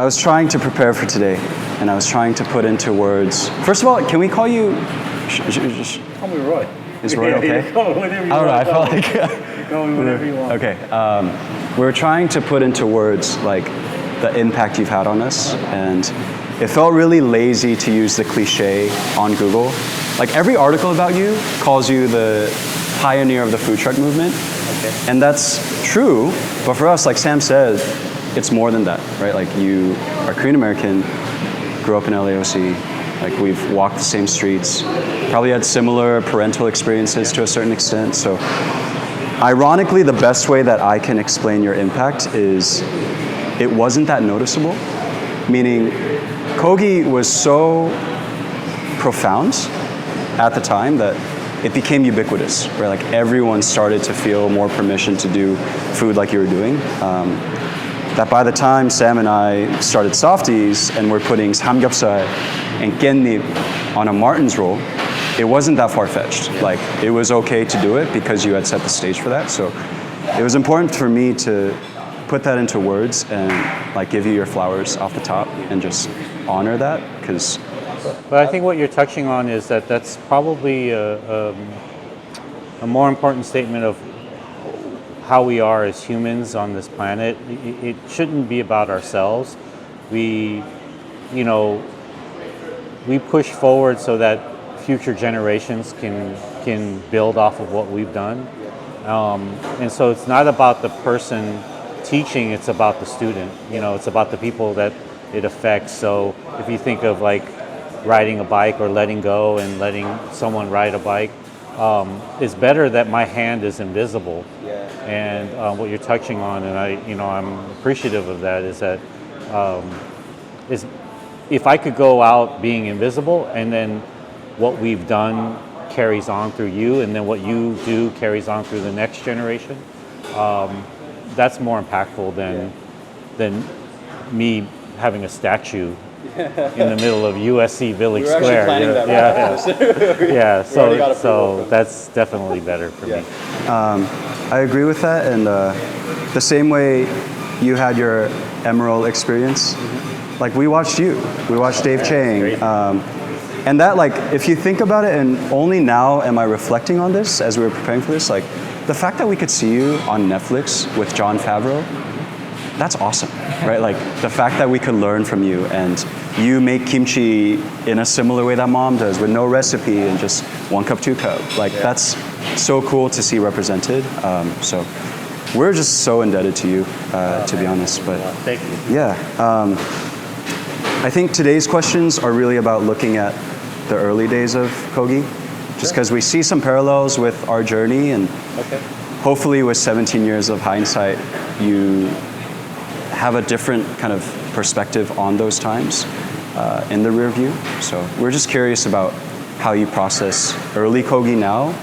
I was trying to prepare for today, and I was trying to put into words. First of all, can we call you? Call me Roy. Is Roy okay? Call me whatever you want. I don't know. I felt like. Call me whatever you want. Okay. We were trying to put into words like the impact you've had on us, and it felt really lazy to use the cliche on Google. Like every article about you calls you the pioneer of the food truck movement, and that's true. But for us, like Sam said, it's more than that, right? Like you are Korean American, grew up in LAOC, like we've walked the same streets, probably had similar parental experiences to a certain extent. So ironically, the best way that I can explain your impact is it wasn't that noticeable, meaning Kogi was so profound at the time that it became ubiquitous, right? Like everyone started to feel more permission to do food like you were doing. That by the time Sam and I started Softies and we're putting samgyeopsal and 깻잎 on a Martin's roll, it wasn't that far-fetched. Like it was okay to do it because you had set the stage for that. So it was important for me to put that into words and like give you your flowers off the top and just honor that, because. But I think what you're touching on is that that's probably a more important statement of how we are as humans on this planet. It shouldn't be about ourselves. We push forward so that future generations can build off of what we've done. And so it's not about the person teaching, it's about the student. It's about the people that it affects. So if you think of like riding a bike or letting go and letting someone ride a bike, it's better that my hand is invisible. And what you're touching on, and I'm appreciative of that, is that is if I could go out being invisible, and then what we've done carries on through you, and then what you do carries on through the next generation, that's more impactful than me having a statue in the middle of USC Village Square. So that's definitely better for me. I agree with that, and the same way you had your Emerald experience, like we watched Dave Chang, and that, like, if you think about it, and only now am I reflecting on this as we were preparing for this, like the fact that we could see you on Netflix with Jon Favreau, that's awesome, right? Like the fact that we could learn from you, and you make kimchi in a similar way that mom does, with no recipe and just 1 cup, 2 cup. Like that's so cool to see represented. So we're just so indebted to you, to be honest. But thank you. Yeah, I think today's questions are really about looking at the early days of Kogi, just because we see some parallels with our journey, and hopefully with 17 years of hindsight, you have a different kind of perspective on those times in the rear view. So we're just curious about how you process early Kogi now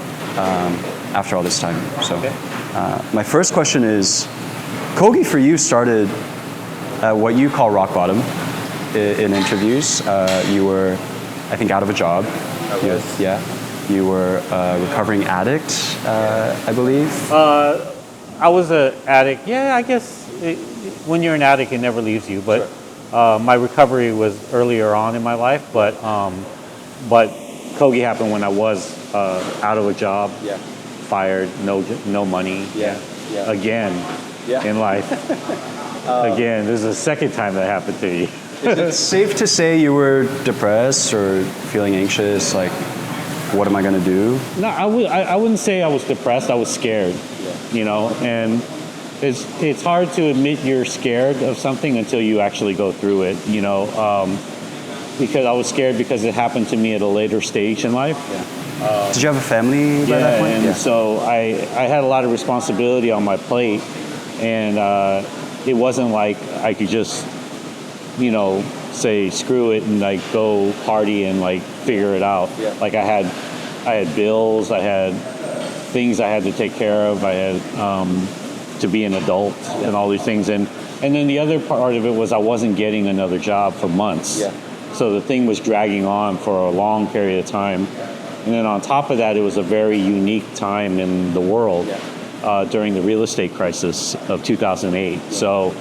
after all this time. So my first question is, Kogi for you started at what you call rock bottom in interviews. You were, I think, out of a job. You were a recovering addict, I believe. I was an addict. Yeah, I guess when you're an addict, it never leaves you. But my recovery was earlier on in my life. But Kogi happened when I was out of a job, fired, no money. Again in life. Again, this is the second time that happened to you. Is it safe to say you were depressed or feeling anxious? Like, what am I going to do? No, I wouldn't say I was depressed. I was scared, and it's hard to admit you're scared of something until you actually go through it, because I was scared because it happened to me at a later stage in life. Did you have a family by that point? And so I had a lot of responsibility on my plate, and it wasn't like I could just, say screw it and like go party and like figure it out. Like I had bills, I had things I had to take care of, I had to be an adult and all these things, and then the other part of it was I wasn't getting another job for months. So the thing was dragging on for a long period of time, and then on top of that, it was a very unique time in the world during the real estate crisis of 2008. So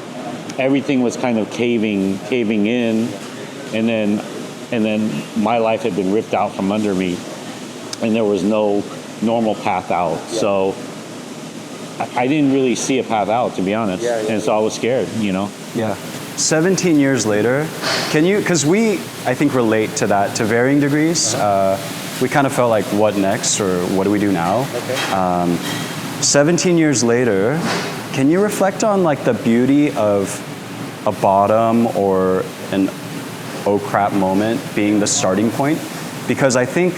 everything was kind of caving in, and then my life had been ripped out from under me, and there was no normal path out. So I didn't really see a path out, to be honest. And so I was scared, Yeah. 17 years later, can you, because we, I think, relate to that to varying degrees. We kind of felt like, what next, or what do we do now? 17 years later, can you reflect on like the beauty of a bottom or an oh crap moment being the starting point? Because I think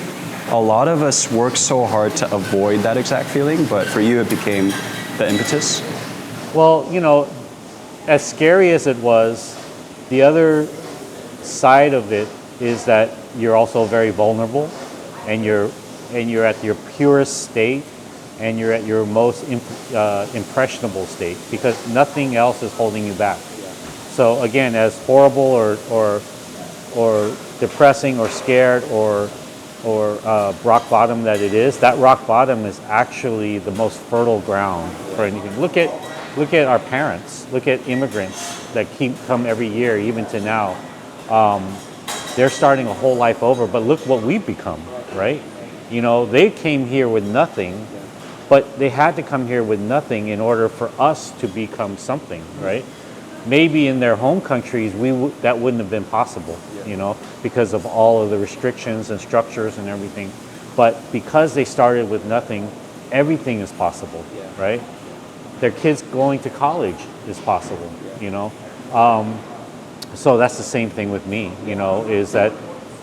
a lot of us work so hard to avoid that exact feeling, but for you it became the impetus. Well, as scary as it was, the other side of it is that you're also very vulnerable, and you're at your purest state, and you're at your most impressionable state, because nothing else is holding you back. So again, as horrible or depressing or scared or rock bottom that it is, that rock bottom is actually the most fertile ground for anything. Look at our parents. Look at immigrants that come every year, even to now. They're starting a whole life over, but look what we've become, right? They came here with nothing, but they had to come here with nothing in order for us to become something, right? Maybe in their home countries, that wouldn't have been possible, because of all of the restrictions and structures and everything. But because they started with nothing, everything is possible, right? Their kids going to college is possible, So that's the same thing with me, is that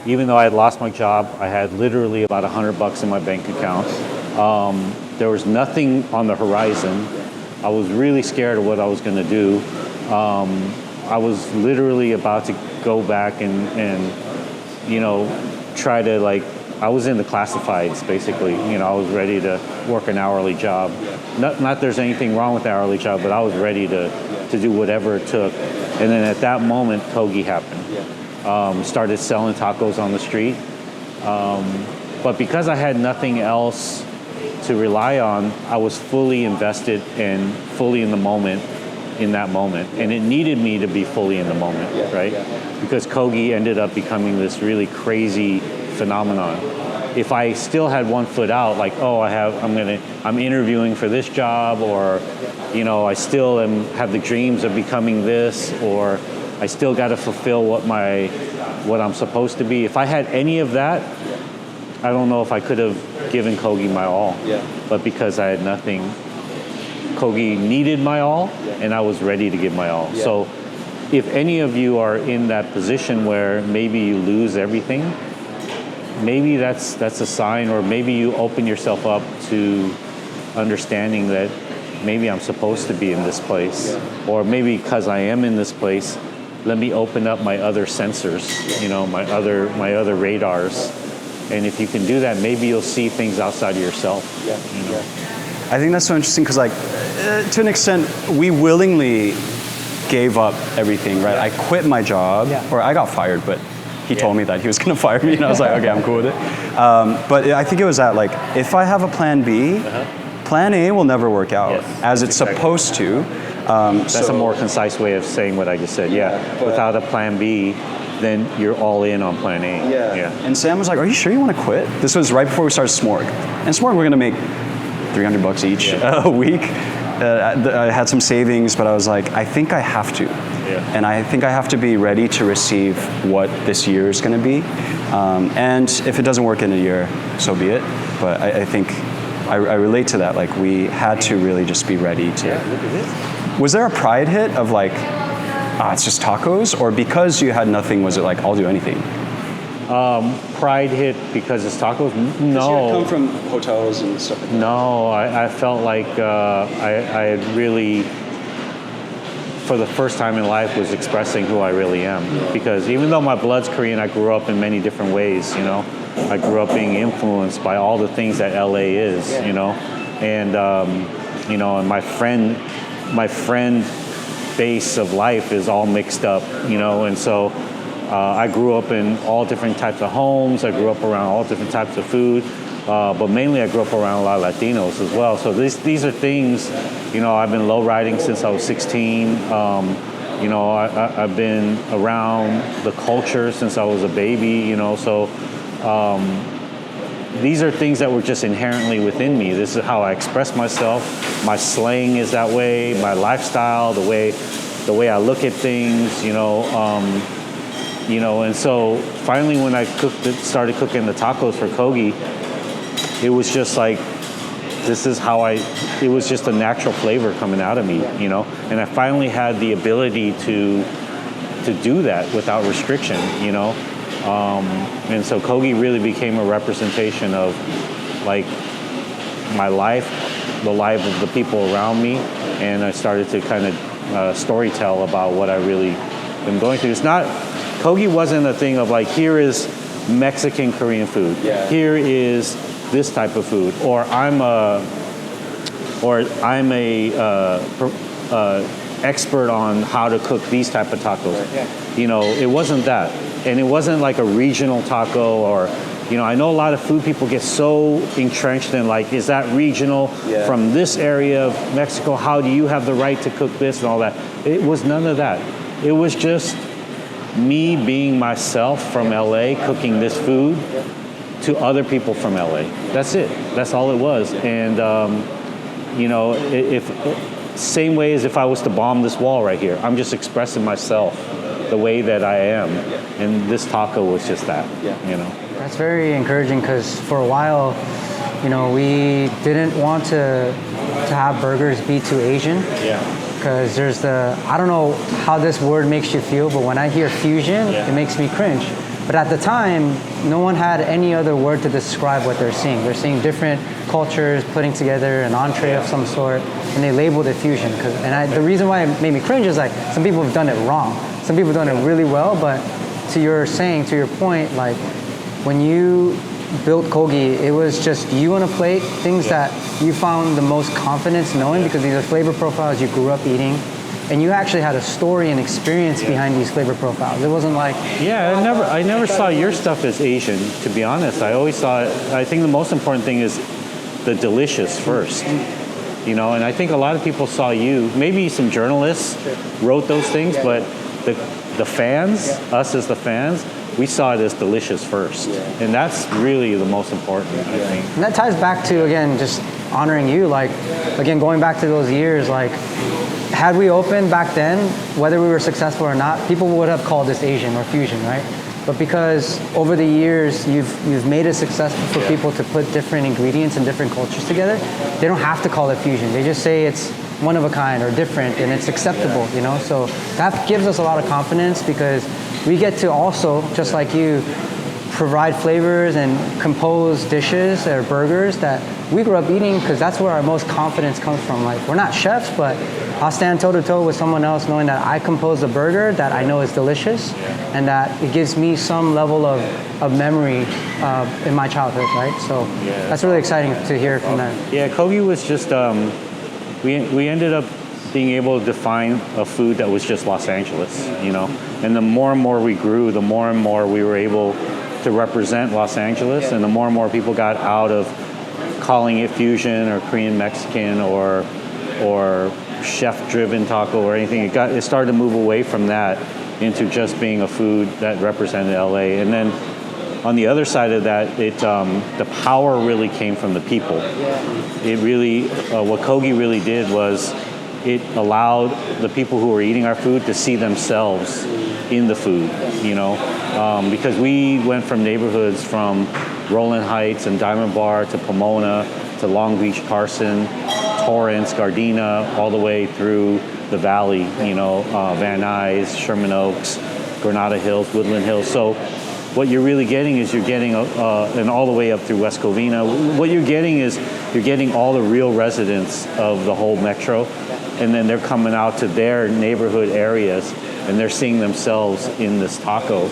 even though I had lost my job, I had literally about $100 in my bank account. There was nothing on the horizon. I was really scared of what I was going to do. I was literally about to go back and try to I was in the classifieds, basically. I was ready to work an hourly job. Not there's anything wrong with the hourly job, but I was ready to do whatever it took. And then at that moment, Kogi happened. Started selling tacos on the street. But because I had nothing else to rely on, I was fully invested and fully in the moment, in that moment. And it needed me to be fully in the moment, right? Because Kogi ended up becoming this really crazy phenomenon. If I still had one foot out, I'm interviewing for this job, or I still have the dreams of becoming this, or I still got to fulfill what I'm supposed to be. If I had any of that, I don't know if I could have given Kogi my all. But because I had nothing, Kogi needed my all, and I was ready to give my all. So if any of you are in that position where maybe you lose everything, maybe that's a sign, or maybe you open yourself up to understanding that maybe I'm supposed to be in this place, or maybe because I am in this place, let me open up my other sensors, my other radars. And if you can do that, maybe you'll see things outside of yourself. I think that's so interesting because, to an extent, we willingly gave up everything, right? I quit my job, or I got fired, but he told me that he was going to fire me, and I was like, okay, I'm cool with it. But I think it was that, if I have a plan B, plan A will never work out as it's supposed to. That's a more concise way of saying what I just said. Without a plan B, then you're all in on plan A. And Sam was like, are you sure you want to quit? This was right before we started Smorg. And Smorg, we're going to make $300 each a week. I had some savings, but I was like, I think I have to. And I think I have to be ready to receive what this year is going to be. And if it doesn't work in a year, so be it. But I think I relate to that. We had to really just be ready to. Look at this. Was there a pride hit of it's just tacos? Or because you had nothing, was it I'll do anything? Pride hit because it's tacos? No. You had come from hotels and stuff like that. No, I felt like I had really, for the first time in life, was expressing who I really am. Because even though my blood's Korean, I grew up in many different ways, I grew up being influenced by all the things that LA is, And, and my friend base of life is all mixed up, and so I grew up in all different types of homes. I grew up around all different types of food, but mainly I grew up around a lot of Latinos as well. So these are things, I've been low riding since I was 16. I've been around the culture since I was a baby, so these are things that were just inherently within me. This is how I express myself. My slang is that way, my lifestyle, the way I look at things, and so finally when I started cooking the tacos for Kogi, it was just like, it was just a natural flavor coming out of me, and I finally had the ability to do that without restriction, and so Kogi really became a representation of like my life, the life of the people around me, and I started to kind of storytell about what I really am going through. Kogi wasn't a thing of like, here is Mexican Korean food, here is this type of food, or I'm a expert on how to cook these type of tacos. It wasn't that, and it wasn't like a regional taco, or I know a lot of food people get so entrenched in like, is that regional from this area of Mexico? How do you have the right to cook this and all that? It was none of that. It was just me being myself from LA, cooking this food to other people from LA. That's it. That's all it was. And same way as if I was to bomb this wall right here, I'm just expressing myself the way that I am, and this taco was just that. That's very encouraging, because for a while, we didn't want to have burgers be too Asian. Because there's I don't know how this word makes you feel, but when I hear fusion, it makes me cringe. But at the time, no one had any other word to describe what they're seeing. They're seeing different cultures putting together an entree of some sort, and they labeled it fusion. The reason why it made me cringe is like, some people have done it wrong. Some people have done it really well, but to your point, like when you built Kogi, it was just you on a plate, things that you found the most confidence knowing, because these are flavor profiles you grew up eating, and you actually had a story and experience behind these flavor profiles. It wasn't like... I never saw your stuff as Asian, to be honest. I always saw it, I think the most important thing is the delicious first. And I think a lot of people saw you, maybe some journalists wrote those things, but the fans, us as the fans, we saw it as delicious first. And that's really the most important, I think. And that ties back to, again, just honoring you. Like, again, going back to those years, like, had we opened back then, whether we were successful or not, people would have called this Asian or fusion, right? But because over the years you've made it successful for people to put different ingredients and different cultures together, they don't have to call it fusion. They just say it's one of a kind or different, and it's acceptable, So that gives us a lot of confidence, because we get to also, just like you, provide flavors and compose dishes or burgers that we grew up eating, because that's where our most confidence comes from. Like, we're not chefs, but I'll stand toe to toe with someone else knowing that I compose a burger that I know is delicious, and that it gives me some level of memory in my childhood, right? So that's really exciting to hear from that. Yeah, Kogi was just, we ended up being able to define a food that was just Los Angeles, and the more and more we grew, the more and more we were able to represent Los Angeles, and the more and more people got out of calling it fusion or Korean Mexican or chef-driven taco or anything. It started to move away from that into just being a food that represented LA. And then on the other side of that, the power really came from the people. It really, what Kogi really did was it allowed the people who were eating our food to see themselves in the food, because we went from neighborhoods from Roland Heights and Diamond Bar to Pomona to Long Beach, Carson, Torrance, Gardena, all the way through the valley, Van Nuys, Sherman Oaks, Granada Hills, Woodland Hills. So what you're really getting is and all the way up through West Covina, what you're getting is you're getting all the real residents of the whole metro, and then they're coming out to their neighborhood areas, and they're seeing themselves in this taco.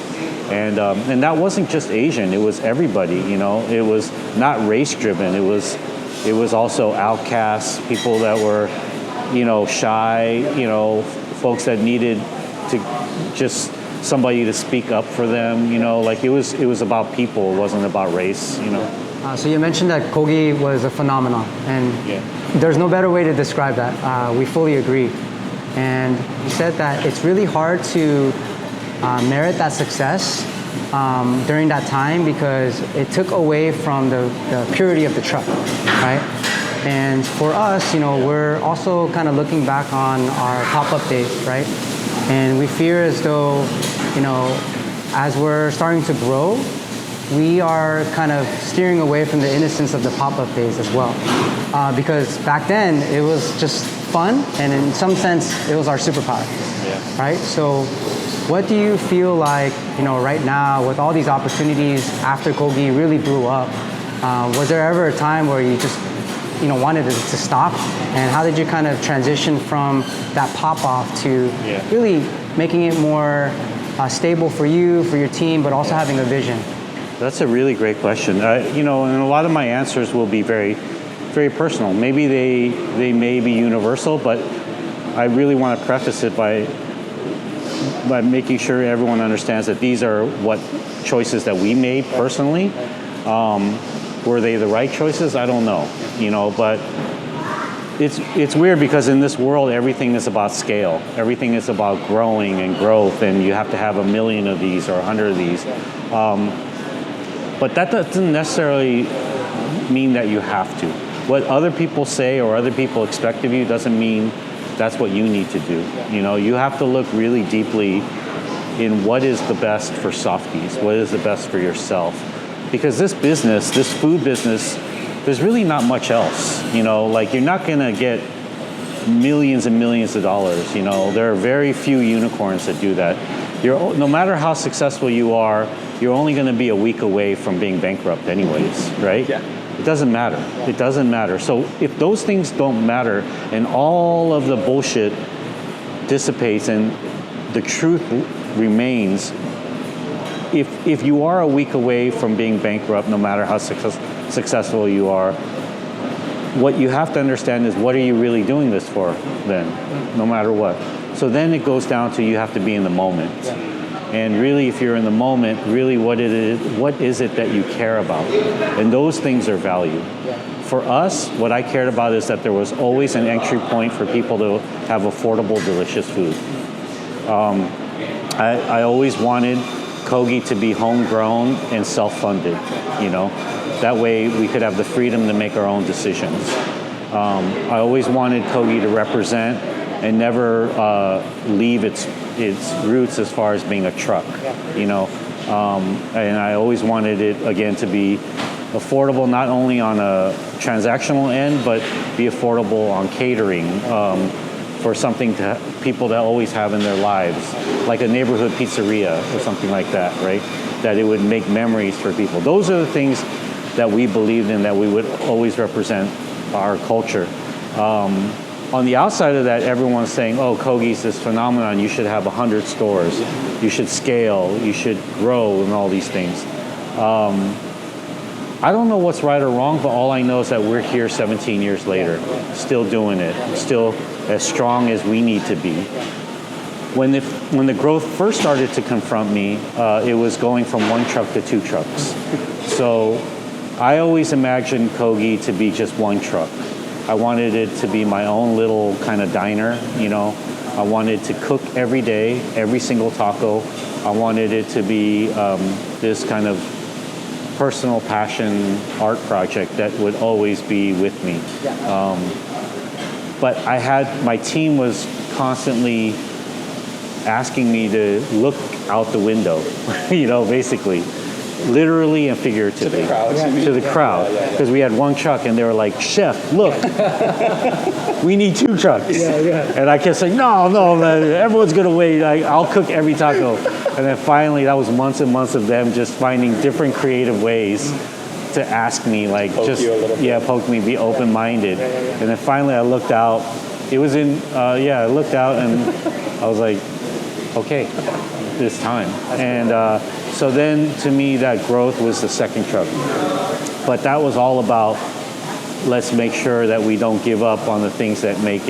And that wasn't just Asian, it was everybody, It was not race driven, it was also outcasts, people that were, shy, folks that needed to just somebody to speak up for them, like it was about people, it wasn't about race, So you mentioned that Kogi was a phenomenon, and there's no better way to describe that. We fully agree. And he said that it's really hard to merit that success during that time because it took away from the purity of the truck, right? And for us, we're also kind of looking back on our pop-up days, right? And we fear as though, as we're starting to grow, we are kind of steering away from the innocence of the pop-up days as well. Because back then, it was just fun, and in some sense, it was our superpower, right? So what do you feel like, right now, with all these opportunities after Kogi really blew up, was there ever a time where you just, wanted it to stop? And how did you kind of transition from that pop-off to really making it more stable for you, for your team, but also having a vision? That's a really great question. And a lot of my answers will be very, very personal. Maybe they may be universal, but I really want to preface it by making sure everyone understands that these are what choices that we made personally. Were they the right choices? I don't know. But it's weird because in this world, everything is about scale. Everything is about growing and growth, and you have to have 1 million of these or 100 of these. But that doesn't necessarily mean that you have to. What other people say or other people expect of you doesn't mean that's what you need to do. You have to look really deeply in what is the best for Softies, what is the best for yourself. Because this business, this food business, there's really not much else. You're not gonna get millions and millions of dollars. There are very few unicorns that do that. No matter how successful you are, you're only going to be a week away from being bankrupt anyways, right? Yeah. It doesn't matter. It doesn't matter. So if those things don't matter and all of the bullshit dissipates and the truth remains, if you are a week away from being bankrupt, no matter how successful you are, what you have to understand is, what are you really doing this for then, no matter what? So then it goes down to, you have to be in the moment. And really, if you're in the moment, really what is it that you care about? And those things are value. For us, what I cared about is that there was always an entry point for people to have affordable, delicious food. I always wanted Kogi to be homegrown and self-funded, That way we could have the freedom to make our own decisions. I always wanted Kogi to represent and never leave its roots as far as being a truck, and I always wanted it, again, to be affordable not only on a transactional end, but be affordable on catering, for something to people that always have in their lives, like a neighborhood pizzeria or something like that, right? That it would make memories for people. Those are the things that we believed in, that we would always represent our culture. On the outside of that, everyone's saying, oh, Kogi's this phenomenon, you should have 100 stores, you should scale, you should grow, and all these things. I don't know what's right or wrong, but all I know is that we're here 17 years later, still doing it, still as strong as we need to be. When the growth first started to confront me, it was going from 1 truck to 2 trucks. So I always imagined Kogi to be just 1 truck. I wanted it to be my own little kind of diner, I wanted to cook every day, every single taco. I wanted it to be this kind of personal passion art project that would always be with me. But my team was constantly asking me to look out the window, basically. Literally and figuratively. To the crowd. Because we had 1 truck and they were like, Chef, look, we need 2 trucks. And I kept saying, no, man, everyone's going to wait. I'll cook every taco. And then finally, that was months and months of them just finding different creative ways to ask me, like, poke me, be open-minded. And then finally I looked out. I looked out and I was like, okay, this time. And so then, to me, that growth was the 2nd truck. But that was all about, let's make sure that we don't give up on the things that make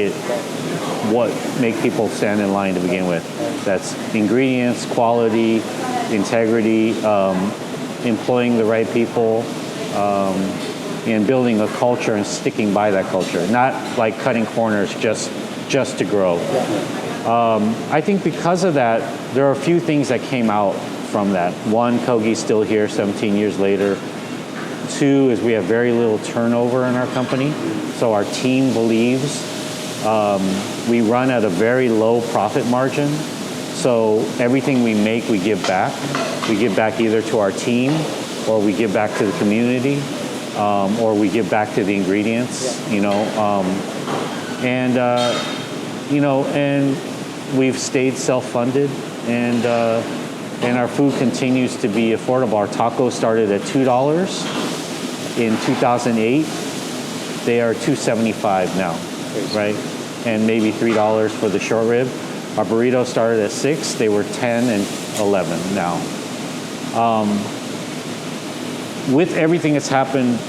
people stand in line to begin with. That's ingredients, quality, integrity, employing the right people, and building a culture and sticking by that culture. Not like cutting corners just just to grow. I think because of that, there are a few things that came out from that. One, Kogi's still here 17 years later. Two is we have very little turnover in our company, so our team believes. We run at a very low profit margin, so everything we make, we give back. We give back either to our team, or we give back to the community, or we give back to the ingredients, and we've stayed self-funded, and our food continues to be affordable. Our tacos started at $2 in 2008. They are $2.75 now, right? And maybe $3 for the short rib. Our burritos started at $6. They were $10 and $11 now. With everything that's happened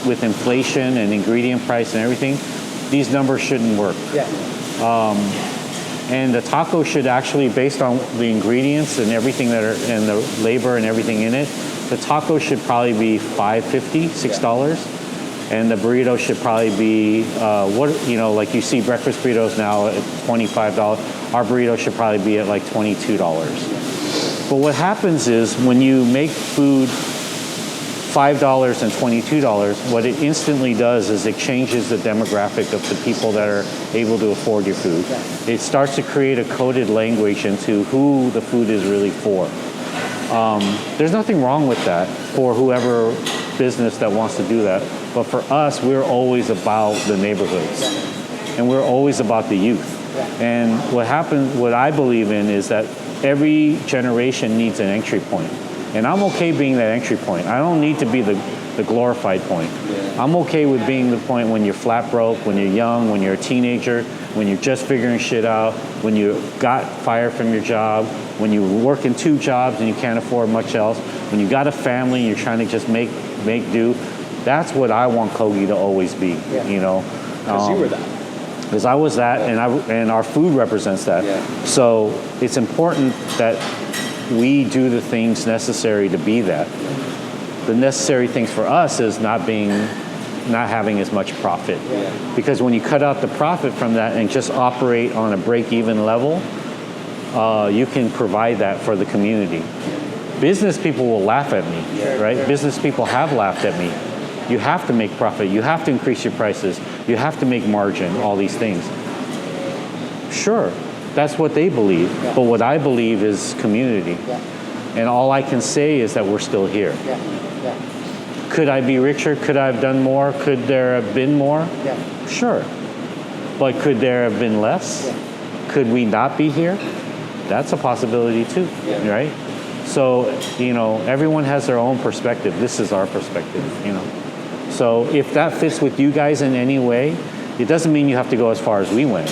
with inflation and ingredient price and everything, these numbers shouldn't work. Yeah. And the taco should actually, based on the ingredients and everything and the labor and everything in it, the taco should probably be $5.50, $6. And the burrito should probably be, like you see breakfast burritos now at $25. Our burrito should probably be at like $22. But what happens is when you make food $5 and $22, what it instantly does is it changes the demographic of the people that are able to afford your food. It starts to create a coded language into who the food is really for. There's nothing wrong with that for whoever business that wants to do that. But for us, we're always about the neighborhoods, and we're always about the youth. And what I believe in is that every generation needs an entry point. And I'm okay being that entry point. I don't need to be the glorified point. I'm okay with being the point when you're flat broke, when you're young, when you're a teenager, when you're just figuring shit out, when you got fired from your job, when you work in 2 jobs and you can't afford much else, when you got a family and you're trying to just make do. That's what I want Kogi to always be, Because you were that. Because I was that, and our food represents that. Yeah. So it's important that we do the things necessary to be that. The necessary things for us is not having as much profit. Yeah. Because when you cut out the profit from that and just operate on a break-even level, you can provide that for the community. Business people will laugh at me, right? Business people have laughed at me. You have to make profit. You have to increase your prices. You have to make margin, all these things. Sure, that's what they believe. But what I believe is community. And all I can say is that we're still here. Could I be richer? Could I have done more? Could there have been more? Sure. But could there have been less? Could we not be here? That's a possibility too, right? So, everyone has their own perspective. This is our perspective, So if that fits with you guys in any way, it doesn't mean you have to go as far as we went.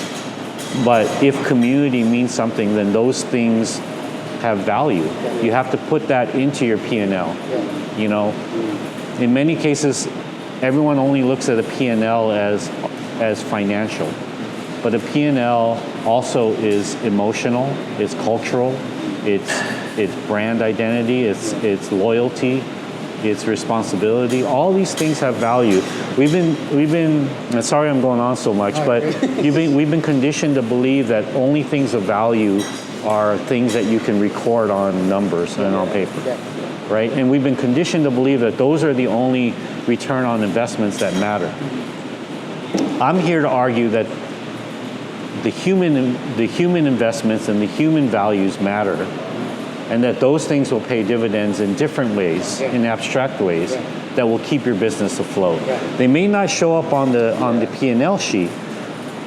But if community means something, then those things have value. You have to put that into your P&L, In many cases, everyone only looks at a P&L as financial. But a P&L also is emotional, it's cultural, it's brand identity, it's loyalty, it's responsibility. All these things have value. We've been. Sorry, I'm going on so much, but we've been conditioned to believe that only things of value are things that you can record on numbers and on paper, right? And we've been conditioned to believe that those are the only return on investments that matter. I'm here to argue that the human investments and the human values matter, and that those things will pay dividends in different ways, in abstract ways, that will keep your business afloat. They may not show up on the P&L sheet,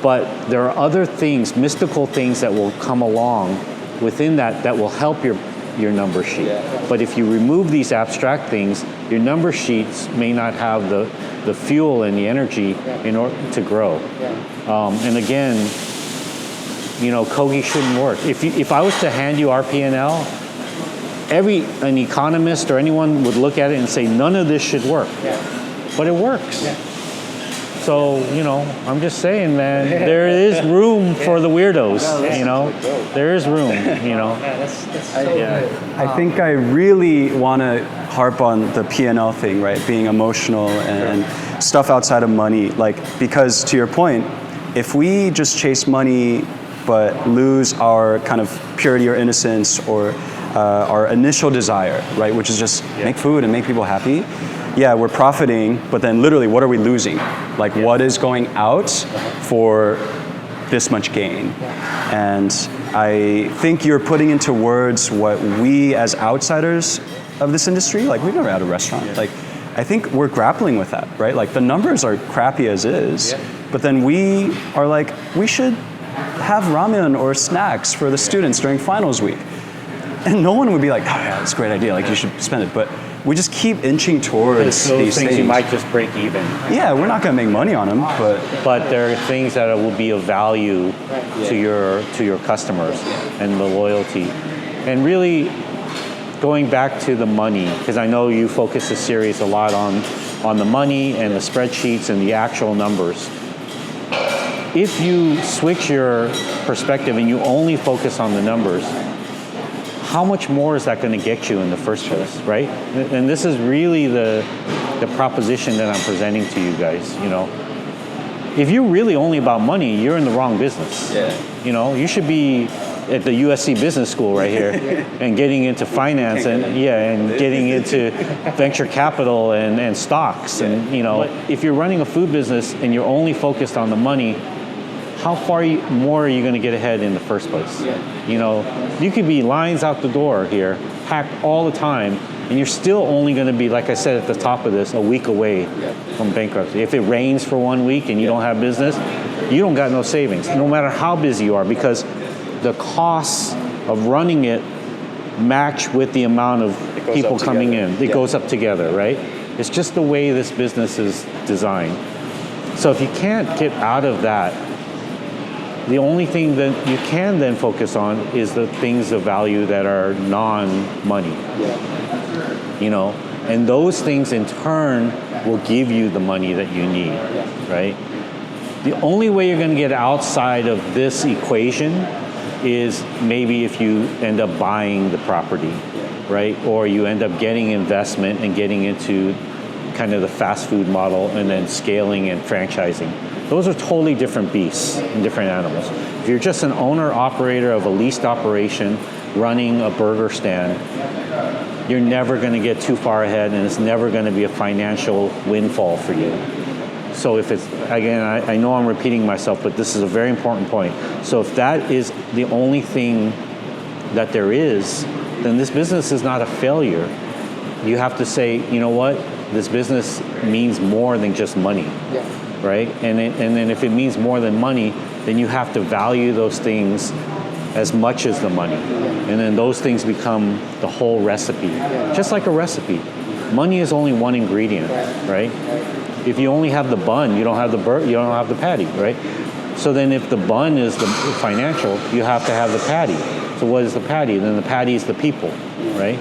but there are other things, mystical things that will come along within that will help your number sheet. But if you remove these abstract things, your number sheets may not have the fuel and the energy in order to grow. And again, Kogi shouldn't work. If I was to hand you our P&L, an economist or anyone would look at it and say none of this should work, but it works. So I'm just saying, man, there is room for the weirdos. There is room. I think I really want to harp on the P&L thing, right? Being emotional and stuff outside of money, because to your point, if we just chase money but lose our kind of purity or innocence or our initial desire, right, which is just make food and make people happy, yeah, we're profiting, but then literally what are we losing? Like what is going out for this much gain? And I think you're putting into words what we as outsiders of this industry, like we've never had a restaurant, like I think we're grappling with that, right? Like the numbers are crappy as is, but then we are like, we should have ramen or snacks for the students during finals week. And no one would be like, oh yeah, that's a great idea, like you should spend it. But we just keep inching towards those these things. you might just break even. Yeah, we're not gonna make money on them, But there are things that will be of value to your customers and the loyalty. And really going back to the money, because I know you focus the series a lot on the money and the spreadsheets and the actual numbers. If you switch your perspective and you only focus on the numbers, how much more is that going to get you in the first place, right? And this is really the proposition that I'm presenting to you guys, you know. If you're really only about money, you're in the wrong business. You know, you should be at the USC Business School right here and getting into finance and getting into venture capital and stocks. And, you know, if you're running a food business and you're only focused on the money, how far more are you going to get ahead in the first place? You know, you could be lines out the door here, packed all the time, and you're still only going to be, like I said at the top of this, a week away from bankruptcy. If it rains for 1 week and you don't have business, you don't got no savings, no matter how busy you are, because the costs of running it match with the amount of people coming in. It goes up together, right? It's just the way this business is designed. So if you can't get out of that, the only thing that you can then focus on is the things of value that are non-money. You know, and those things in turn will give you the money that you need, right? The only way you're going to get outside of this equation is maybe if you end up buying the property, right? Or you end up getting investment and getting into kind of the fast food model and then scaling and franchising. Those are totally different beasts and different animals. If you're just an owner-operator of a leased operation running a burger stand, you're never going to get too far ahead and it's never going to be a financial windfall for you. So if it's, again, I know I'm repeating myself, but this is a very important point. So if that is the only thing that there is, then this business is not a failure. You have to say, you know what, this business means more than just money, right? And then if it means more than money, then you have to value those things as much as the money. And then those things become the whole recipe. Just like a recipe. Money is only one ingredient, right? If you only have the bun, you don't have you don't have the patty, right? So then if the bun is the financial, you have to have the patty. So what is the patty? Then the patty is the people, right?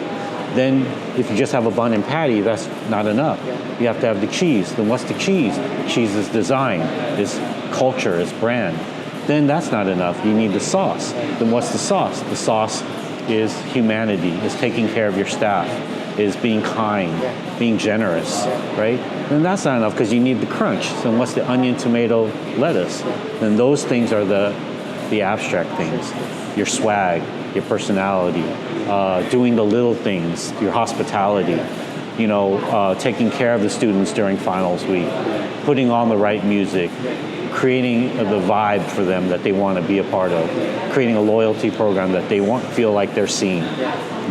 Then if you just have a bun and patty, that's not enough. You have to have the cheese. Then what's the cheese? Cheese is design, is culture, is brand. Then that's not enough. You need the sauce. Then what's the sauce? The sauce is humanity, is taking care of your staff, is being kind, being generous, right? Then that's not enough because you need the crunch. So what's the onion, tomato, lettuce? Then those things are the abstract things. Your swag, your personality, doing the little things, your hospitality, you know, taking care of the students during finals week, putting on the right music, creating the vibe for them that they want to be a part of, creating a loyalty program that they feel like they're seen.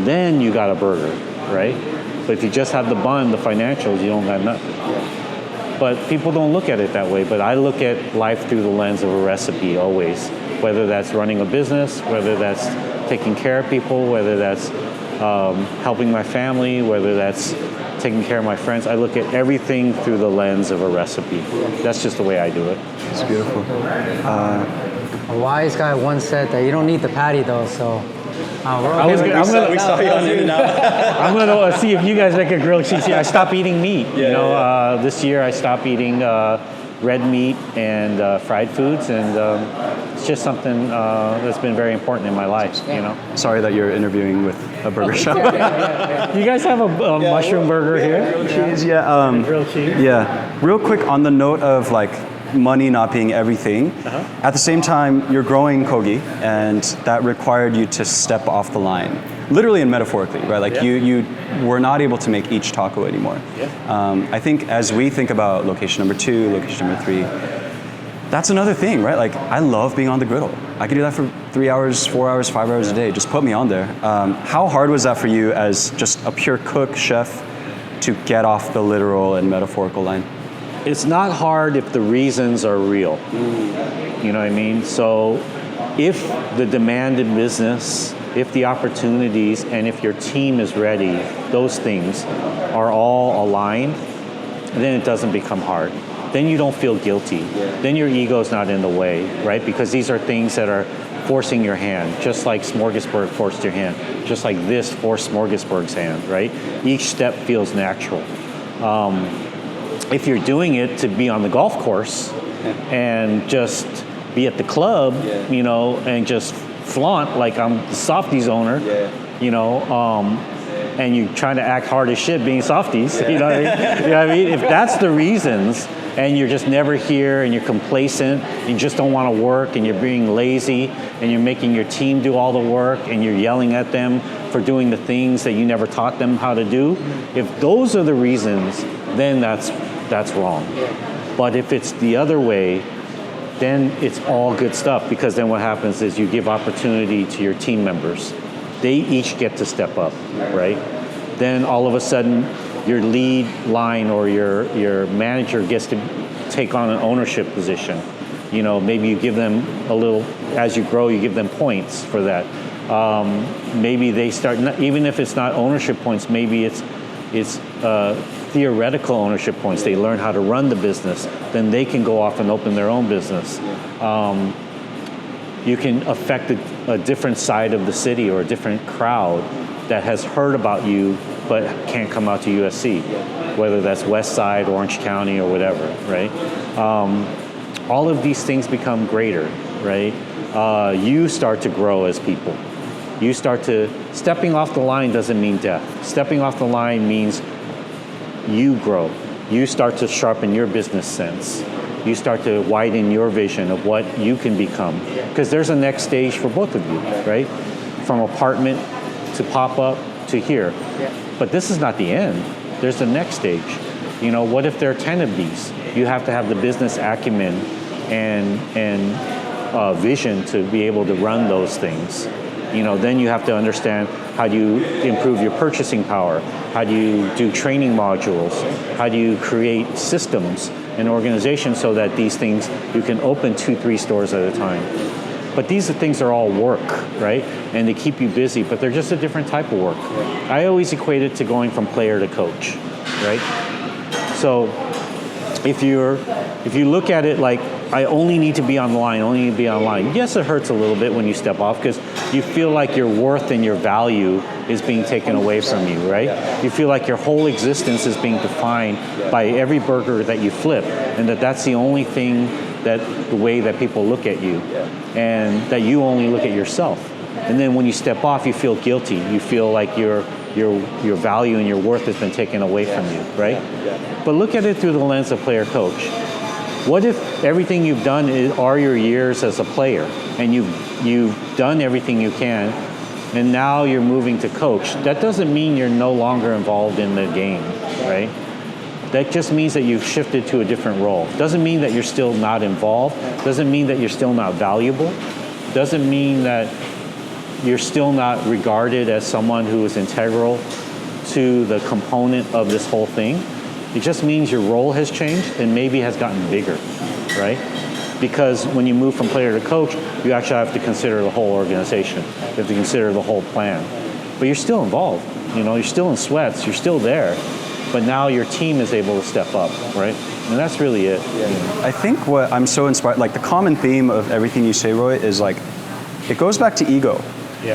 Then you got a burger, right? But if you just have the bun, the financials, you don't got nothing. But people don't look at it that way. But I look at life through the lens of a recipe always, whether that's running a business, whether that's taking care of people, whether that's helping my family, whether that's taking care of my friends. I look at everything through the lens of a recipe. That's just the way I do it. It's beautiful. A wise guy once said that you don't need the patty though, so I'm gonna see if you guys make a grilled cheese. I stopped eating meat. This year I stopped eating red meat and fried foods, and it's just something that's been very important in my life. You know. Sorry that you're interviewing with a burger shop. You guys have a mushroom burger here? Grilled cheese, grilled cheese. Yeah. Real quick on the note of like money not being everything. At the same time, you're growing Kogi, and that required you to step off the line, literally and metaphorically, right? Like you were not able to make each taco anymore. I think as we think about location number 2, location number 3, that's another thing, right? Like I love being on the griddle. I could do that for 3 hours, 4 hours, 5 hours a day. Just put me on there. How hard was that for you as just a pure cook, chef, to get off the literal and metaphorical line? It's not hard if the reasons are real. You know what I mean? So if the demand in business, if the opportunities, and if your team is ready, those things are all aligned, then it doesn't become hard. Then you don't feel guilty. Then your ego's not in the way, right? Because these are things that are forcing your hand, just like Smorgasburg forced your hand, just like this forced Smorgasburg's hand, right? Each step feels natural. If you're doing it to be on the golf course and just be at the club, you know, and just flaunt like I'm the Softies owner, you know, and you trying to act hard as shit being Softies, you know what I mean? You know what I mean? If that's the reasons, and you're just never here, and you're complacent, you just don't want to work, and you're being lazy, and you're making your team do all the work, and you're yelling at them for doing the things that you never taught them how to do, if those are the reasons, then that's wrong. But if it's the other way, then it's all good stuff, because then what happens is you give opportunity to your team members. They each get to step up, right? Then all of a sudden, your lead line or your manager gets to take on an ownership position. You know, maybe you give them a little, as you grow, you give them points for that. Maybe they start, even if it's not ownership points, maybe it's theoretical ownership points. They learn how to run the business. Then they can go off and open their own business. You can affect a different side of the city or a different crowd that has heard about you but can't come out to USC, whether that's West Side, Orange County, or whatever, right? All of these things become greater, right? You start to grow as people. You start to, stepping off the line doesn't mean death. Stepping off the line means you grow. You start to sharpen your business sense. You start to widen your vision of what you can become. Because there's a next stage for both of you, right? From apartment to pop-up to here. But this is not the end. There's the next stage. You know, what if there are 10 of these? You have to have the business acumen and vision to be able to run those things. You know, then you have to understand, how do you improve your purchasing power? How do you do training modules? How do you create systems and organizations so that these things, you can open 2-3 stores at a time? But these things are all work, right? And they keep you busy, but they're just a different type of work. I always equate it to going from player to coach, right? So if you look at it like, I only need to be on the line, only need to be online. Yes, it hurts a little bit when you step off, because you feel like your worth and your value is being taken away from you, right? You feel like your whole existence is being defined by every burger that you flip, and that's the only thing, that the way that people look at you, and that you only look at yourself. And then when you step off, you feel guilty. You feel like your value and your worth has been taken away from you, right? But look at it through the lens of player coach. What if everything you've done are your years as a player, and you've done everything you can, and now you're moving to coach? That doesn't mean you're no longer involved in the game, right? That just means that you've shifted to a different role. Doesn't mean that you're still not involved. Doesn't mean that you're still not valuable. Doesn't mean that you're still not regarded as someone who is integral to the component of this whole thing. It just means your role has changed and maybe has gotten bigger, right? Because when you move from player to coach, you actually have to consider the whole organization. You have to consider the whole plan. But you're still involved. You know, you're still in sweats. You're still there. But now your team is able to step up, right? And that's really it. I think what I'm so inspired, like the common theme of everything you say, Roy, is like, it goes back to ego,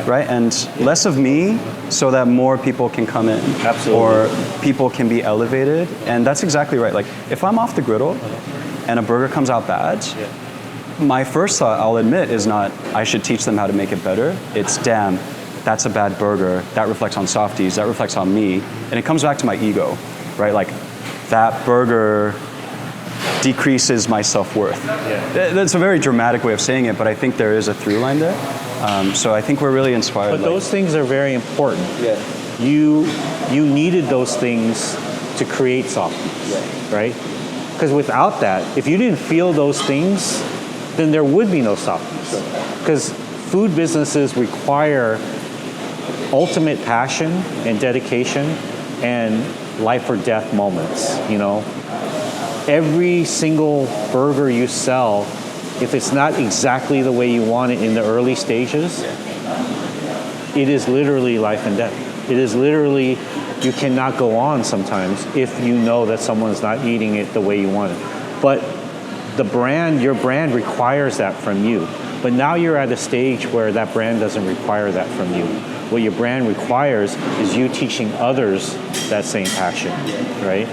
right? And less of me so that more people can come in. Absolutely. Or people can be elevated. And that's exactly right. Like if I'm off the griddle and a burger comes out bad, my first thought, I'll admit, is not, I should teach them how to make it better. It's, damn, that's a bad burger. That reflects on Softies. That reflects on me. And it comes back to my ego, right? Like that burger decreases my self-worth. That's a very dramatic way of saying it, but I think there is a through line there. So I think we're really inspired. But those things are very important. You needed those things to create Softies, right? Because without that, if you didn't feel those things, then there would be no Softies. Because food businesses require ultimate passion and dedication and life or death moments, you know? Every single burger you sell, if it's not exactly the way you want it in the early stages, it is literally life and death. It is literally, you cannot go on sometimes if you know that someone's not eating it the way you want it. But your brand requires that from you. But now you're at a stage where that brand doesn't require that from you. What your brand requires is you teaching others that same passion, right?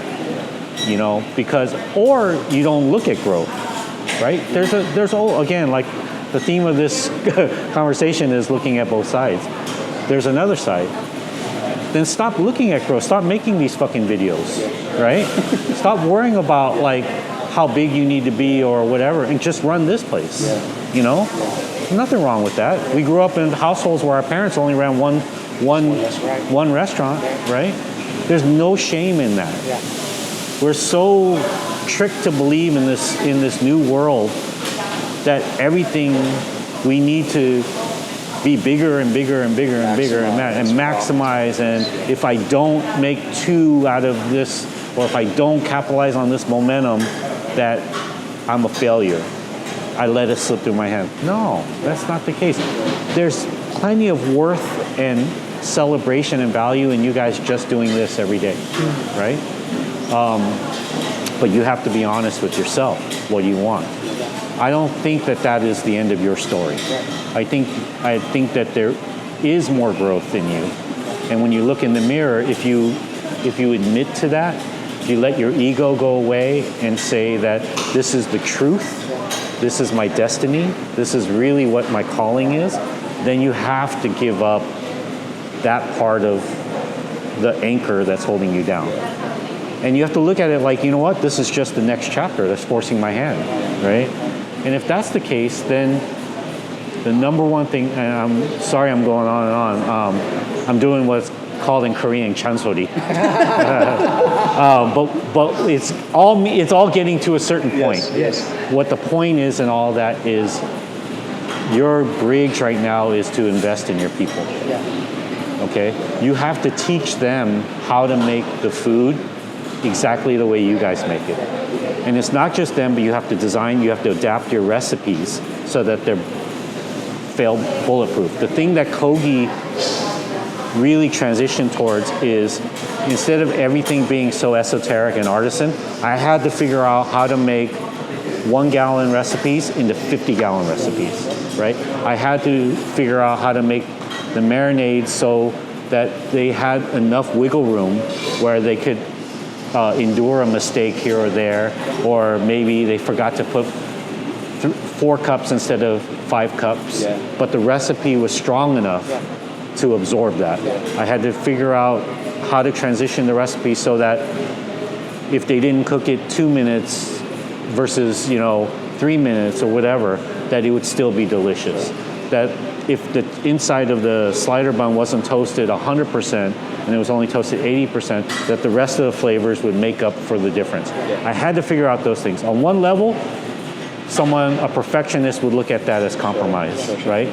You know, because, or you don't look at growth, right? Again, like the theme of this conversation is looking at both sides. There's another side. Then stop looking at growth. Stop making these fucking videos, right? Stop worrying about like how big you need to be or whatever, and just run this place. You know, nothing wrong with that. We grew up in households where our parents only ran one restaurant, right? There's no shame in that. We're so tricked to believe in this new world that everything we need to be bigger and bigger and bigger and bigger and maximize. And if I don't make two out of this, or if I don't capitalize on this momentum, that I'm a failure. I let it slip through my hand. No, that's not the case. There's plenty of worth and celebration and value in you guys just doing this every day, right? But you have to be honest with yourself. What do you want? I don't think that is the end of your story. I think that there is more growth in you. And when you look in the mirror, if you admit to that, if you let your ego go away and say that this is the truth, this is my destiny, this is really what my calling is, then you have to give up that part of the anchor that's holding you down. And you have to look at it like, you know what, this is just the next chapter that's forcing my hand, right? And if that's the case, then the number one thing, and I'm sorry I'm going on and on, I'm doing what's called in Korean chansori. But it's all getting to a certain point. Yes. What the point is in all that is your bridge right now is to invest in your people. Okay? You have to teach them how to make the food exactly the way you guys make it. And it's not just them, but you have to design, you have to adapt your recipes so that they're fail bulletproof. The thing that Kogi really transitioned towards is, instead of everything being so esoteric and artisan, I had to figure out how to make 1 gallon recipes into 50-gallon recipes, right? I had to figure out how to make the marinades so that they had enough wiggle room where they could endure a mistake here or there, or maybe they forgot to put 4 cups instead of 5 cups, but the recipe was strong enough to absorb that. I had to figure out how to transition the recipe so that if they didn't cook it 2 minutes versus 3 minutes or whatever, that it would still be delicious. That if the inside of the slider bun wasn't toasted 100% and it was only toasted 80%, that the rest of the flavors would make up for the difference. I had to figure out those things. On one level, a perfectionist would look at that as compromise, right?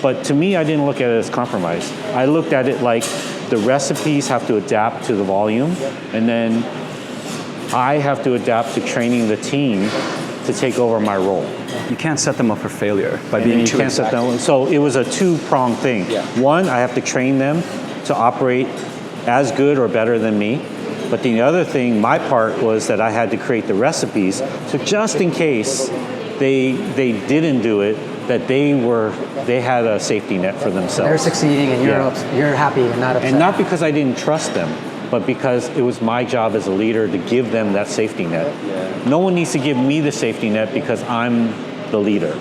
But to me, I didn't look at it as compromise. I looked at it like the recipes have to adapt to the volume, and then I have to adapt to training the team to take over my role. You can't set them up for failure by being too exact. So it was a two-pronged thing. One, I have to train them to operate as good or better than me. But the other thing, my part, was that I had to create the recipes. So just in case they didn't do it, that they had a safety net for themselves. They're succeeding and you're happy and not upset. And not because I didn't trust them, but because it was my job as a leader to give them that safety net. No one needs to give me the safety net because I'm the leader.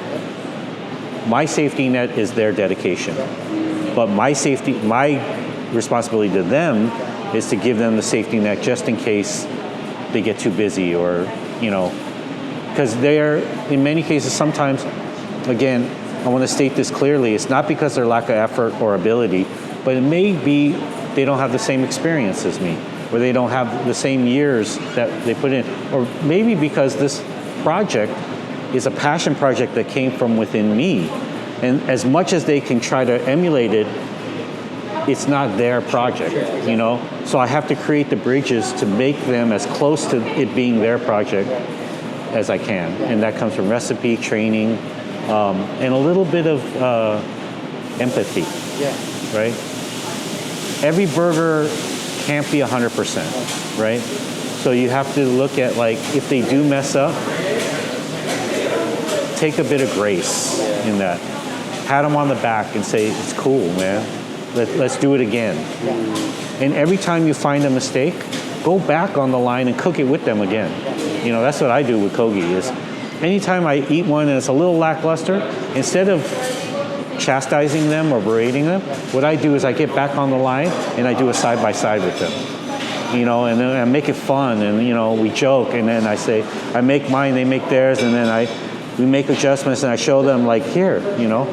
My safety net is their dedication. But my responsibility to them is to give them the safety net just in case they get too busy or, because they're, in many cases, sometimes, again, I want to state this clearly, it's not because they're lack of effort or ability, but it may be they don't have the same experience as me, or they don't have the same years that they put in, or maybe because this project is a passion project that came from within me. And as much as they can try to emulate it, it's not their project, you know? So I have to create the bridges to make them as close to it being their project as I can. And that comes from recipe, training, and a little bit of empathy, right? Every burger can't be 100%, right? So you have to look at, like, if they do mess up, take a bit of grace in that. Pat them on the back and say, it's cool, man. Let's do it again. And every time you find a mistake, go back on the line and cook it with them again. You know, that's what I do with Kogi is anytime I eat one and it's a little lackluster, instead of chastising them or berating them, what I do is I get back on the line and I do a side-by-side with them. You know, and then I make it fun and, you know, we joke and then I say, I make mine, they make theirs, and then we make adjustments and I show them, like, here, you know.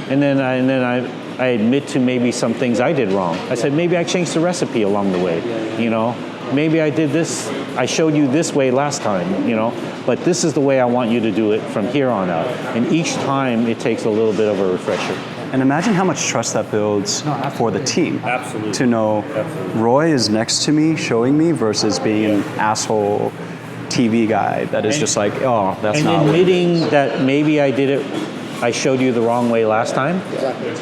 And then I admit to maybe some things I did wrong. I said, maybe I changed the recipe along the way, you know. Maybe I did this, I showed you this way last time, you know, but this is the way I want you to do it from here on out. And each time it takes a little bit of a refresher. And imagine how much trust that builds for the team. Absolutely. To know Roy is next to me, showing me, versus being an asshole TV guy that is just like, oh, that's and not what it admitting is. that maybe I showed you the wrong way last time.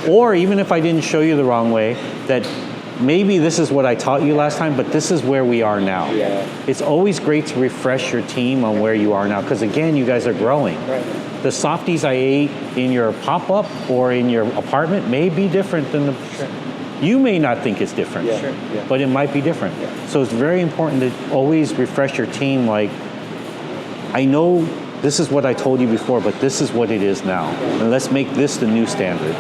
Or even if I didn't show you the wrong way, that maybe this is what I taught you last time, but this is where we are now. It's always great to refresh your team on where you are now, because again, you guys are growing. The Softies I ate in your pop-up or in your apartment may be different than you may not think it's different, but it might be different. So it's very important to always refresh your team, like, I know this is what I told you before, but this is what it is now. And let's make this the new standard.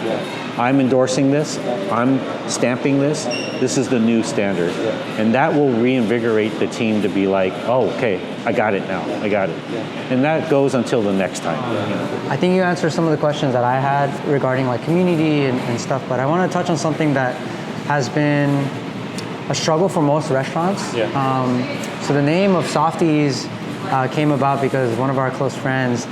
I'm endorsing this, I'm stamping this, this is the new standard. And that will reinvigorate the team to be like, oh, okay, I got it now, I got it. And that goes until the next time. You know? I think you answered some of the questions that I had regarding like community and stuff, but I want to touch on something that has been a struggle for most restaurants. So the name of Softies came about because one of our close friends,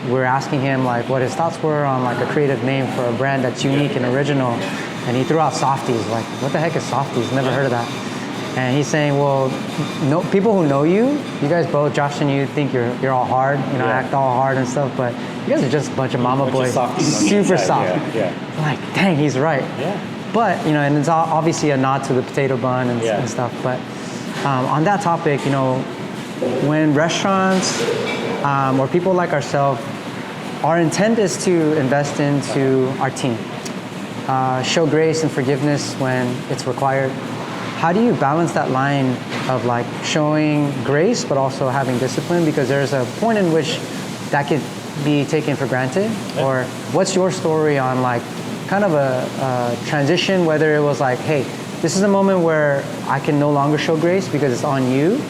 we were asking him like what his thoughts were on like a creative name for a brand that's unique and original, and he threw out Softies. Like, what the heck is Softies? Never heard of that. And he's saying, well, no, people who know you guys both, Josh and you, think you're all hard, you know, act all hard and stuff, but you guys are just a bunch of mama boys, super soft. Like, dang, he's right. But, you know, and it's obviously a nod to the potato bun and stuff. But on that topic, you know, when restaurants or people like ourselves, our intent is to invest into our team, show grace and forgiveness when it's required. How do you balance that line of like showing grace but also having discipline? Because there's a point in which that could be taken for granted. Or what's your story on like kind of a transition, whether it was like, hey, this is a moment where I can no longer show grace because it's on you,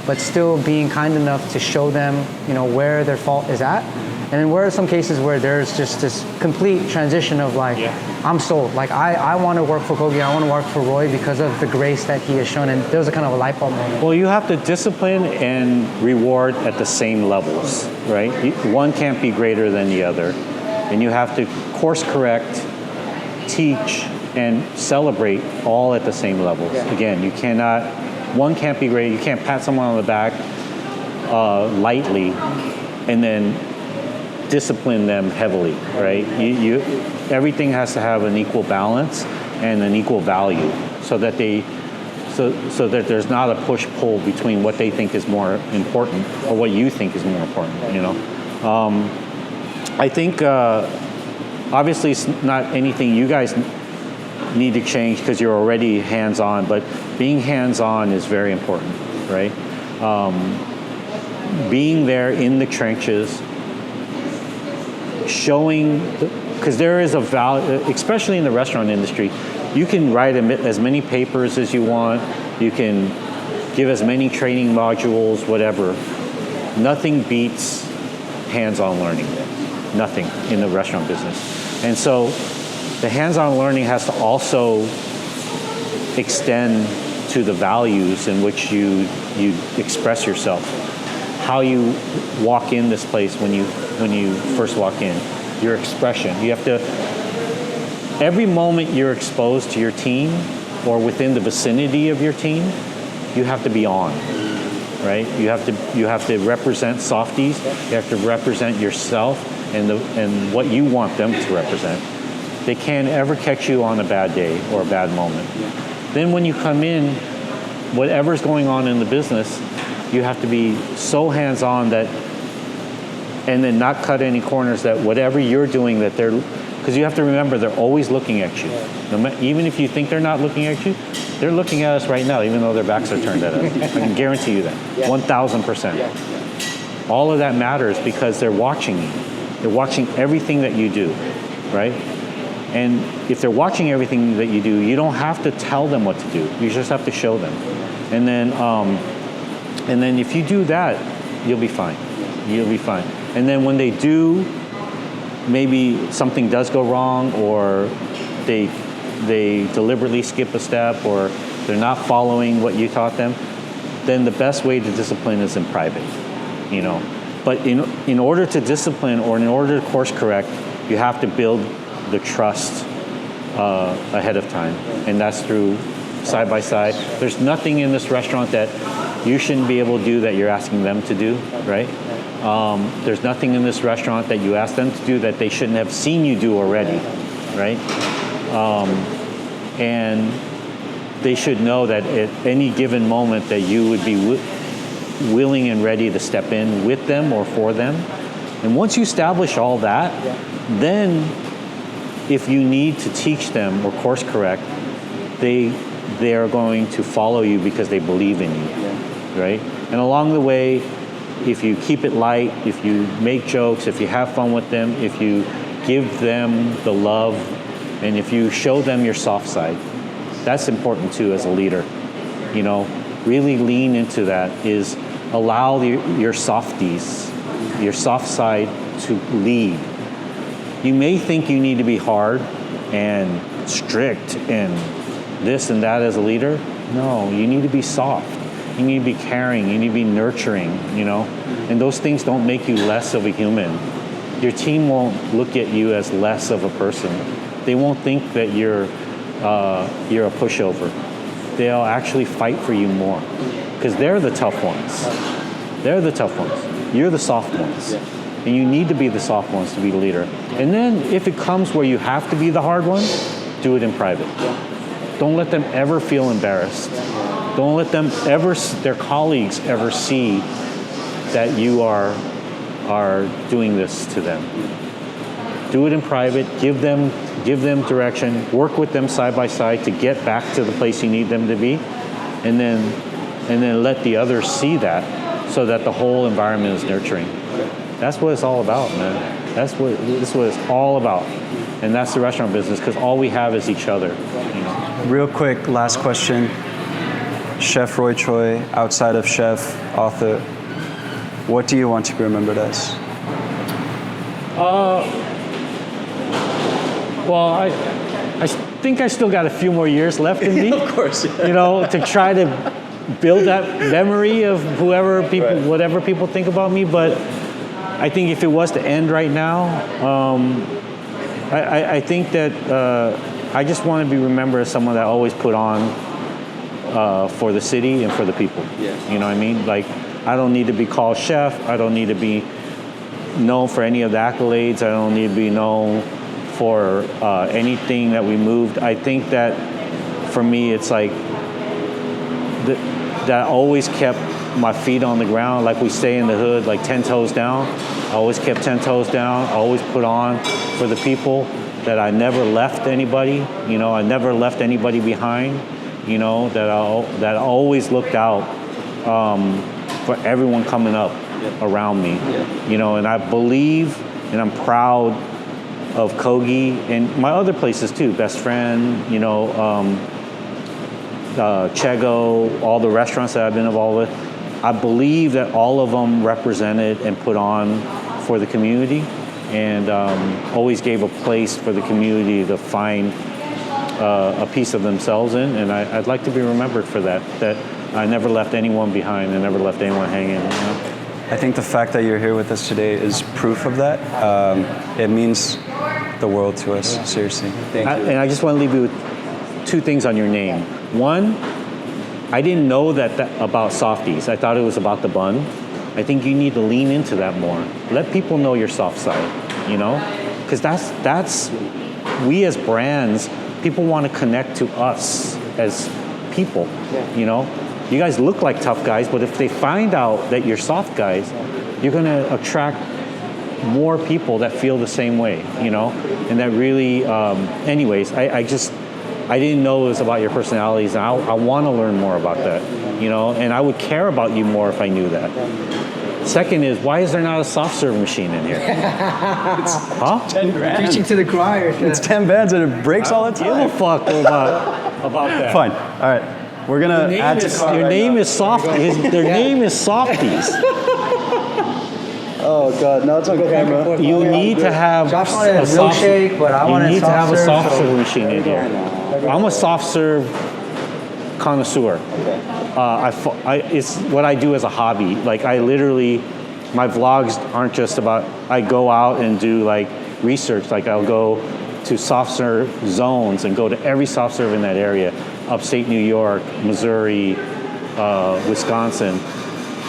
but still being kind enough to show them, you know, where their fault is at. And then where are some cases where there's just this complete transition of like, I'm sold. Like I want to work for Kogi, I want to work for Roy because of the grace that he has shown. And there was a kind of a light bulb moment. Well, you have to discipline and reward at the same levels, right? One can't be greater than the other. And you have to course correct, teach, and celebrate all at the same levels. Again, you cannot, one can't be great, you can't pat someone on the back lightly and then discipline them heavily, right? Everything has to have an equal balance and an equal value, so that so that there's not a push-pull between what they think is more important or what you think is more important. You know, I think obviously it's not anything you guys need to change because you're already hands-on, but being hands-on is very important, right? Being there in the trenches, showing, because there is a value, especially in the restaurant industry, you can write as many papers as you want, you can give as many training modules, whatever, nothing beats hands-on learning. Nothing in the restaurant business. And so the hands-on learning has to also extend to the values in which you express yourself. How you walk in this place when you first walk in. Your expression. You have to, every moment you're exposed to your team or within the vicinity of your team, you have to be on, right? You have to represent Softies. You have to represent yourself and what you want them to represent. They can't ever catch you on a bad day or a bad moment. Then when you come in, whatever's going on in the business, you have to be so hands-on that, and then not cut any corners, that whatever you're doing, that they're, because you have to remember, they're always looking at you. Even if you think they're not looking at you, they're looking at us right now, even though their backs are turned at us. I can guarantee you that, 1,000%. All of that matters because they're watching you. They're watching everything that you do, right? And if they're watching everything that you do, you don't have to tell them what to do. You just have to show them. And then if you do that, you'll be fine. You'll be fine. And then when they do, maybe something does go wrong, or they deliberately skip a step, or they're not following what you taught them, then the best way to discipline is in private, you know. But in order to discipline, or in order to course correct, you have to build the trust ahead of time, and that's through side by side. There's nothing in this restaurant that you shouldn't be able to do that you're asking them to do, right? There's nothing in this restaurant that you ask them to do that they shouldn't have seen you do already, right? And they should know that at any given moment that you would be willing and ready to step in with them or for them. And once you establish all that, then if you need to teach them or course correct, they are going to follow you because they believe in you, right? And along the way, if you keep it light, if you make jokes, if you have fun with them, if you give them the love, and if you show them your soft side, that's important too as a leader. You know, really lean into that, is allow your Softies, your soft side, to lead. You may think you need to be hard and strict and this and that as a leader. No, you need to be soft. You need to be caring. You need to be nurturing, you know. And those things don't make you less of a human. Your team won't look at you as less of a person. They won't think that you're a pushover. They'll actually fight for you more because they're the tough ones. They're the tough ones. You're the soft ones. And you need to be the soft ones to be the leader. And then if it comes where you have to be the hard one, do it in private. Don't let them ever feel embarrassed. Don't let them ever, their colleagues ever see that you are doing this to them. Do it in private, give them direction, work with them side by side to get back to the place you need them to be, and then let the others see that so that the whole environment is nurturing. That's what it's all about, man. This is what it's all about. And that's the restaurant business, because all we have is each other. You know? Real quick, last question. Chef Roy Choi, outside of chef, author, what do you want to be remembered as? Well, I think I still got a few more years left in me. Of course. Yeah. You know, to try to build that memory of whatever people think about me. But I think if it was to end right now, I think that I just want to be remembered as someone that always put on for the city and for the people. Yeah. You know what I mean? Like, I don't need to be called chef. I don't need to be known for any of the accolades. I don't need to be known for anything that we moved. I think that for me, it's like that always kept my feet on the ground, like we say in the hood, like 10 toes down. I always kept 10 toes down. I always put on for the people, that I never left anybody. You know, I never left anybody behind. You know, that I always looked out for everyone coming up around me. You know, and I believe and I'm proud of Kogi and my other places too, Best Friend, you know, Chego, all the restaurants that I've been involved with. I believe that all of them represented and put on for the community, and always gave a place for the community to find a piece of themselves in, and I'd like to be remembered for that. That I never left anyone behind, and never left anyone hanging. You know? I think the fact that you're here with us today is proof of that. It means the world to us, seriously. Thank you. And I just want to leave you with 2 things on your name. One, I didn't know that about Softies. I thought it was about the bun. I think you need to lean into that more. Let people know your soft side, you know? Because that's we as brands, people want to connect to us as people, you know? You guys look like tough guys, but if they find out that you're soft guys, you're going to attract more people that feel the same way, you know? And that really, anyways, I didn't know it was about your personalities, and I want to learn more about that, you know? And I would care about you more if I knew that. Second is, why is there not a soft serve machine in here? Huh? 10 grand. Preaching to the choir. It's 10 bands and it breaks all the Give time. a fuck about that. Fine. All right. We're gonna add to cart Your right name now. is Their name is Softies. Oh god, now it's on camera. You need to have Josh wanted a milkshake, but I wanted You need to have a soft serve. serve machine in here. I'm a soft serve connoisseur. It's what I do as a hobby. Like I literally, my vlogs aren't just about. I go out and do like research. Like I'll go to soft serve zones and go to every soft serve in that area, upstate New York, Missouri, Wisconsin.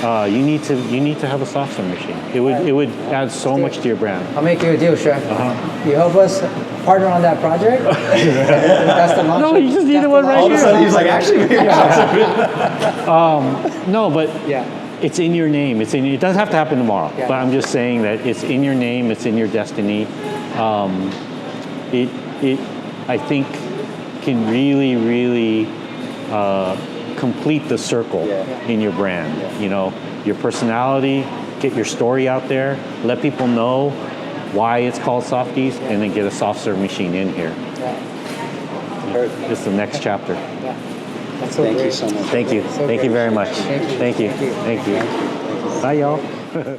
You need to have a soft serve machine. It would add so much to your brand. I'll make you a deal, Chef. You help us partner on that project. That's the launch. No, you just needed one right All of a here. sudden he's like, actually, No, but Yeah. it's in your name. It doesn't have to happen tomorrow. Yeah. But I'm just saying that it's in your name. It's in your destiny. It I think can really, really complete the circle in your brand. You know, your personality. Get your story out there. Let people know why it's called Softies, and then get a soft serve machine in here. It's the next chapter. That's so Thank great. you so much. Thank you. Thank you very much. Thank you. Thank you. Bye, y'all.